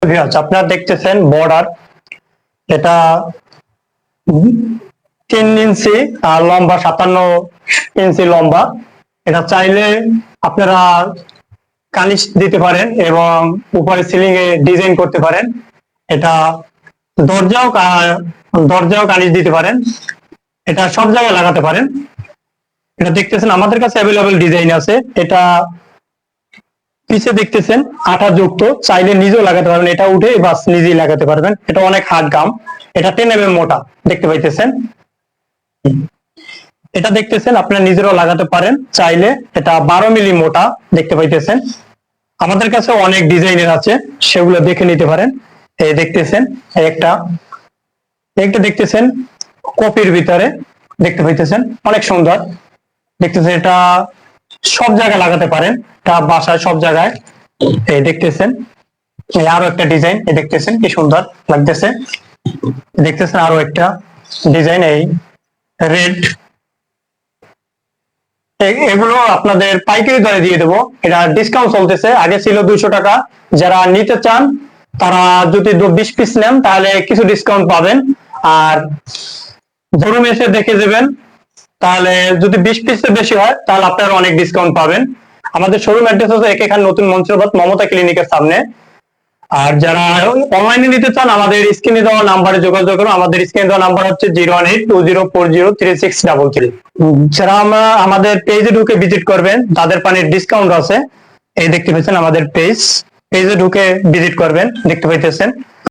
Viewers, আপনারা দেখতেছেন border, এটা 3 ইঞ্চি আর লম্বা 57 ইঞ্চি লম্বা। এটা চাইলে আপনারা কানিস দিতে পারেন এবং উপরে সিলিং এ ডিজাইন করতে পারেন। এটা দরজাও কানিস দিতে পারেন, এটা সব জায়গায় লাগাতে পারেন। এটা দেখতেছেন আমাদের কাছে অ্যাভেলেবল ডিজাইন আছে। এটা পিছে দেখতেছেন আঠা যুক্ত, চাইলে নিজেও লাগাতে পারবেন, এটা উঠে বাস নিজেই লাগাতে পারবেন। এটা অনেক হার্ড গাম, এটা 10 mm মোটা দেখতে পাইতেছেন। এটা দেখতেছেন আপনারা নিজেরাও লাগাতে পারেন চাইলে, এটা 12 মিলি মোটা দেখতে পাইতেছেন। আমাদের কাছে অনেক ডিজাইনের আছে, সেগুলো দেখে নিতে পারেন। এই দেখতেছেন একটা একটা দেখতেছেন কপির ভিতরে দেখতে পাইতেছেন, অনেক সুন্দর দেখতেছেন। এটা সব জায়গায় লাগাতে পারেন, এটা বাসায় সব জায়গায়। এই দেখতেছেন এই আরো একটা ডিজাইন, এই দেখতেছেন কি সুন্দর লাগতেছে। দেখতেছেন আরো একটা ডিজাইন, এই রেড। এগুলো আপনাদের পাইকারি দরে দিয়ে দেবো, এটা ডিসকাউন্ট চলতেছে। আগে ছিল 200 টাকা, যারা নিতে চান তারা যদি 20 পিস নেন তাহলে কিছু ডিসকাউন্ট পাবেন। আর ধরুন এসে দেখে যাবেন, তাহলে যদি 20 পিসের বেশি হয় তাহলে আপনারা অনেক ডিসকাউন্ট পাবেন। আমাদের শোরুম অ্যাড্রেস হচ্ছে এখানে নতুন মঞ্চবাদ মমতা ক্লিনিকের সামনে। আর যারা অনলাইনে নিতে চান আমাদের স্ক্রিনে দেওয়া নাম্বারে যোগাযোগ করুন। আমাদের স্ক্রিনে দেওয়া নাম্বার হচ্ছে 01820403633। যারা আমাদের পেজে ঢুকে ভিজিট করবেন তাদের পানির ডিসকাউন্ট আছে। এই দেখতে পাচ্ছেন আমাদের পেজে ঢুকে ভিজিট করবেন, দেখতে পাইতেছেন।